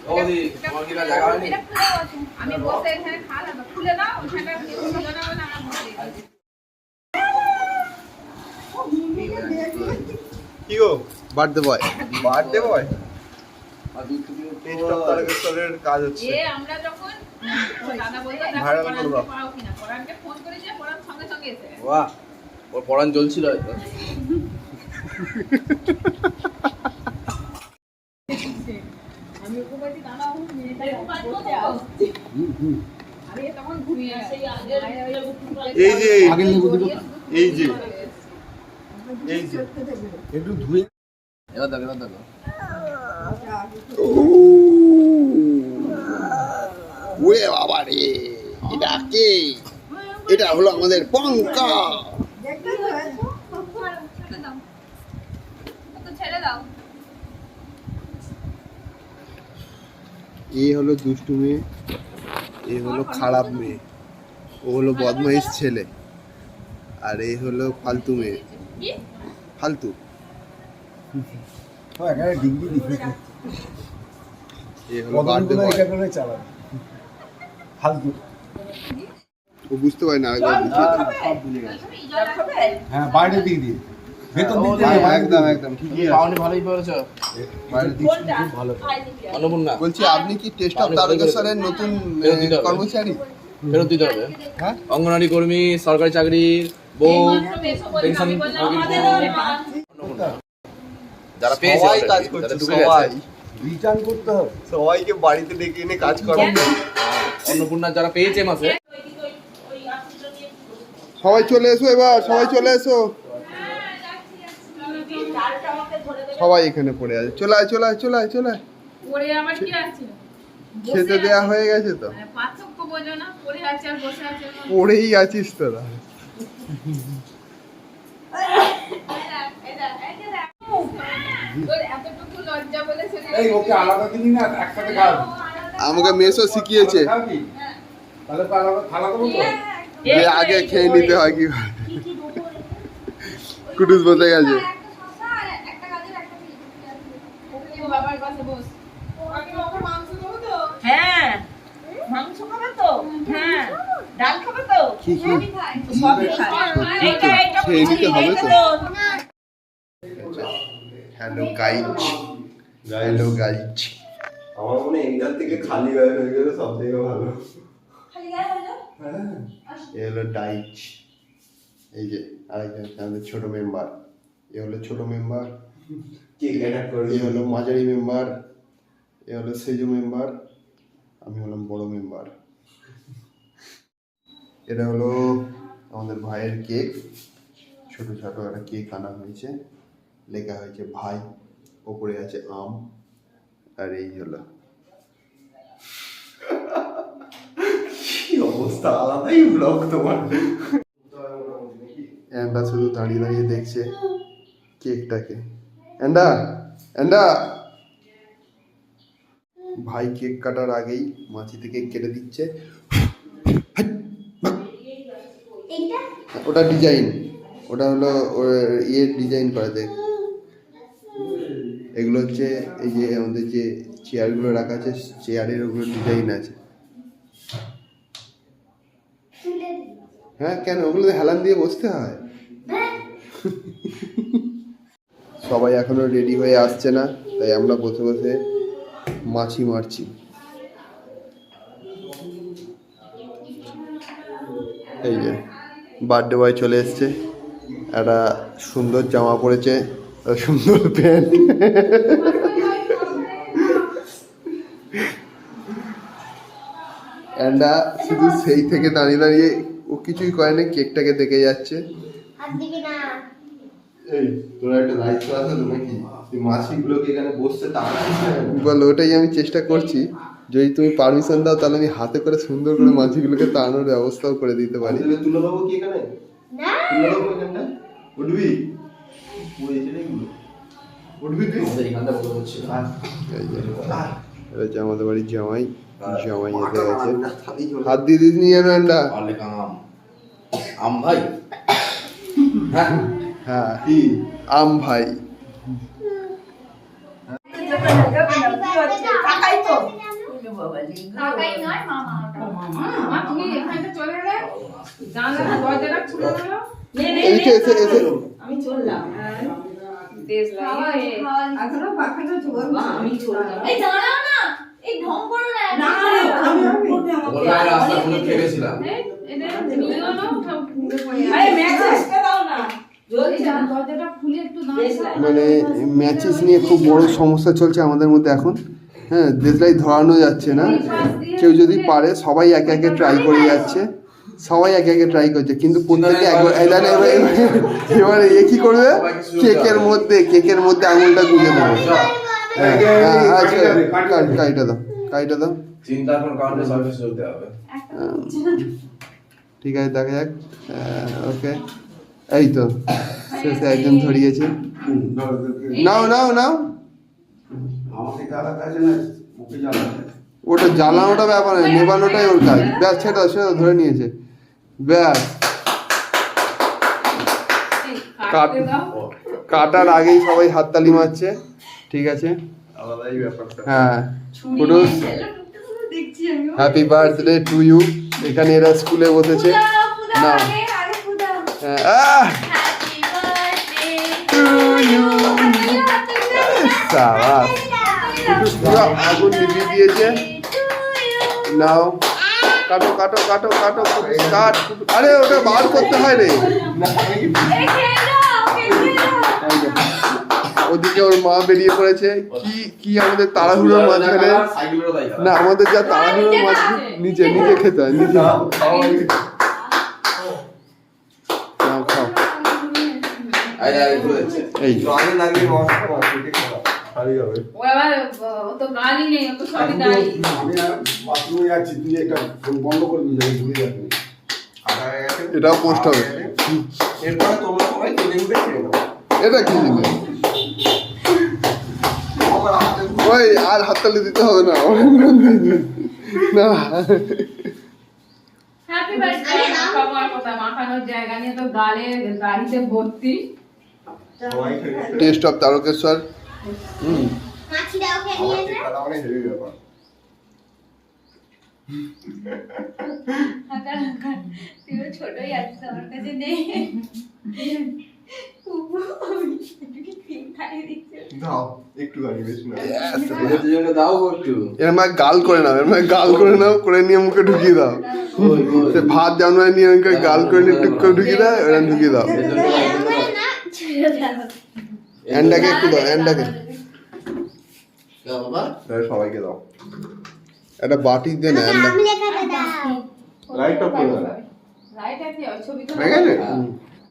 ওদি তোমার কি না জায়গা হয়নি? আমি বসে এখানে খালাম খুলে দাও ওখানটা ছিল না বলে আমরা বসে কি গো বার্থডে বয় আর দুধ তুমি টেস্ট অফ তারকেশ্বরের কাজ হচ্ছে আমরা যখন দাদা বলতো ভাইরাল করবো পাও কিনা পরানকে ফোন করেছে পরান সঙ্গে সঙ্গে এসে বাহ ওর পড়ান জ্বলছিল হয়তো আমি ওকে বলছি দাদা ও মেয়েটাই বলতে আসছে আমি তখন ঘুমিয়ে সেই আগে এই যে আগের লেবু দুটো এই যে একটু ধুয়ে এবার দেখো ওরে বাবা রে এটা কে এটা হলো আমাদের পঙ্কা ছেড়ে দাও এই হলো দুষ্টু মেয়ে এই হলো খারাপ মেয়ে ও হলো বদমাইশ ছেলে আর এই হলো ফালতু মেয়ে ফালতু এই হলো বার্থডে বয় ফালতু ও বুঝতে পারে না আরেকবার বুঝিয়ে দাও হ্যাঁ বাইরে দিয়ে দিয়ে বেতন দিতে একদম ঠিকই আছে পাওনি ভালোই পেরেছো বাইরে দিয়ে খুব ভালো অন্নপূর্ণা বলছি আপনি কি টেস্ট অফ তারকেশ্বরের নতুন কর্মচারী ফেরত দিতে হবে হ্যাঁ অঙ্গনওয়াড়ি কর্মী সরকারি চাকরির বউ পেনশন যারা পেয়েছে সবাই কাজ already, করছে যারা ঢুকে সবাই গেছে। রিটার্ন করতে হবে সবাইকে বাড়িতে ডেকে এনে কাজ করানো অন্নপূর্ণা যারা পেয়েছে মাসে সবাই চলে এসো এবার সবাই চলে এসো সবাই এখানে পড়ে আছে চলে আয় পড়ে আমার কি আছে খেতে দেয়া হয়ে গেছে তো পার্থক্য বোঝো না পড়ে আছে আর বসে আছে পড়েই আছিস তোরা এতটুকু লজ্জা বলে এই ওকে আলাদা দিবি না একসাথে খাও আমাকে মেসো শিখিয়েছে খাবি তাহলে তো আলাদা থালা দেবো তো যে আগে খেয়ে নিতে হয় কি কুটুস বসে গেছে বাবার পাশে বস হ্যাঁ মাংস খাবে তো হ্যাঁ ডাল খাবে তো কি সবই খায় এইটা খেয়ে নিতে হবে তো তো হ্যালো গাইজ আমার মনে হয় ইন্ডিয়ান থেকে খালি গায়ে হয়ে গেলে সব থেকে ভালো এ হলো ডাইচ এই যে আরেকজন আমাদের ছোট মেম্বার এ হলো ছোট মেম্বার কে ক্যাটার করে এ হলো মাঝারি মেম্বার এ হলো সেজু মেম্বার আমি হলাম বড় মেম্বার এটা হলো আমাদের ভাইয়ের কেক ছোট ছোট একটা কেক আনা হয়েছে লেখা হয়েছে ভাই ওপরে আছে আম আর এই হলো কি অবস্থা আলাদাই ব্লগ তোমার অ্যান্ডা শুধু দাঁড়িয়ে দাঁড়িয়ে দেখছে কেকটাকে অ্যান্ডা ভাই কেক কাটার আগেই মাছিতে কেক কেটে দিচ্ছে ওটা ডিজাইন ওটা হলো ইয়ে ডিজাইন করা যায় এগুলো হচ্ছে এই যে আমাদের যে চেয়ারগুলো রাখা আছে চেয়ারের ওগুলো ডিজাইন আছে হ্যাঁ কেন ওগুলো হেলান দিয়ে বসতে হয় সবাই এখনো রেডি হয়ে আসছে না তাই আমরা বসে বসে মাছি মারছি এই যে বার্থডে বয় চলে এসছে একটা সুন্দর জামা পরেছে সুন্দর প্যান্ট অ্যান্ডা শুধু সেই থেকে দাঁড়িয়ে দাঁড়িয়ে ও কিছুই করে না কেকটাকে দেখে যাচ্ছে এই তোরা একটা দায়িত্ব আছে তো নাকি তুই মাছিগুলোকে এখানে বসতে বল ওটাই আমি চেষ্টা করছি যদি তুমি পারমিশন দাও তাহলে আমি হাতে করে সুন্দর করে মাছিগুলোকে তাড়ানোর ব্যবস্থাও করে দিতে পারি তুলে দেবো কি এখানে তুলে দেবো এখানটা উঠবি পড়েছে এগুলো উঠবি তুই আমাদের এখানটা বলে হচ্ছে এই যে এটা হচ্ছে আমাদের বাড়ির জামাই এসে গেছে হাত দিয়ে দিস নিয়ে অ্যান্ডা অনেক আম ভাই হ্যাঁ আম ভাই টাকাই তো বাবা লিঙ্গ কাকাই নয় মামা ওটা। ও মামা মা তুমি এখানটা চলে এলে জানলা দরজাটা খুলে দিল নে নে এদিকে এসে এসে আমি চললাম দেশ লাগে এখনো পাখাটা চলবো আমি চললাম এই দাঁড়াও না এই ঢং করো না না আমি করবে আমাকে ওনার রাস্তা কোনো খেয়েছিলাম এটা নিও না আরে ম্যাচটা দাও না এই জ্বলছে না দরজাটা খুলে একটু দেশ দাঁড়াও লাইট। মানে ম্যাচেস নিয়ে খুব বড় সমস্যা চলছে আমাদের মধ্যে এখন। হ্যাঁ, দেশলাই ধরানো যাচ্ছে না। কেউ যদি পারে সবাই একে একে ট্রাই করে যাচ্ছে, সবাই একে একে ট্রাই করছে, কিন্তু প্রত্যেকে একবার এবারে এ কি করবে, কেকের মধ্যে আঙুলটা গুঁজে দেবে। হ্যাঁ, আচ্ছা কাইটা দাও, কাইটা দাও। চিন্তার কোনো কারণে সার্ভিস চলতে হবে। ঠিক আছে, দেখা যাক। ওকে, এই তো শেষে একজন ধরিয়েছে। নাও নাও নাও, আমাকে জ্বালা কাজে না, ওকে জ্বালা কাজে। ওটা জ্বালানোটা ব্যাপার নয়, নেবানোটাই ওর কাজ। ব্যাস, সেটা সেটা ধরে নিয়েছে। ব্যাস, কাটার আগেই সবাই হাততালি মারছে। ঠিক আছে, আলাদাই ব্যাপারটা। হ্যাঁ, কুটুস, দেখছি আমি হ্যাপি বার্থডে টু ইউ। এখানে এরা স্কুলে বসেছে না। আরে খুদা হ্যাপি বার্থডে টু ইউ। সাবাস, কুটুস পুরো আগুন নিভিয়ে দিয়েছে। নাও, কাটো কাটো কাটো কাটো, কুটুস কাট। আরে ওটা বার করতে হয় রে। ওদিকে ওর মা বেরিয়ে পড়েছে। কি কি আমাদের তাড়াহুড়োর মাঝখানে, সাইকেলেরও তাই না আমাদের যা তাড়াহুড়োর মাঝখানে নিচে নিচে খেতে হয়, নিচে। নাও, খাও। আরে আরে ঘুরে যাচ্ছে। এই জলে লাগিয়ে নষ্ট করা, পেটে খাওয়া। ভারী হবে। ও আবার ও তো গালি নেই ও তো সবই দাঁড়ি আমি আর বাথরুমে যাচ্ছি, তুই একটা ফোন বন্ধ করে দিবি, আমি ভুলে যাবি। আদা হয়ে গেছে। এটাও পোস্ট হবে। এরপরে তোমরা সবাই তেলে উঠে খেয়ে নাও। এটা কি জিনিস? আমার হাতে ওই আর হাততালি দিতে হবে না। না, হ্যাপি বার্থডে খাওয়ার কথা মাখানোর জায়গা নিয়ে তো গালে গাড়িতে ভর্তি সবাই খেয়ে গেছে। Test of Tarakeswar. আমার টিকাটা অনেক হেভি ব্যাপার। তুই ছোটই আছিস আমার কাছে নেই দাও, একটু গাড়ি বেশি না। এদের দুজনকে দাও গো একটু। এর মা গাল করে নাও, এর মা গাল করে নাও, করে নিয়ে মুখে ঢুকিয়ে দাও। ওই, ওই। সে ভাত জানুয়ারি নিয়ে আমাকে গাল করে নিয়ে টুক করে ঢুকিয়ে দাও, এরকম ঢুকিয়ে দাও। এদের জন্য দাও। অ্যান্ডাকে একটু দাও, অ্যান্ডাকে। দাও বাবা। তাহলে সবাইকে দাও। একটা বাটি দে না, অ্যান্ডা। লাইট অফ করে দাও। লাইট আছে ছবি তো হয়ে গেছে? হুম।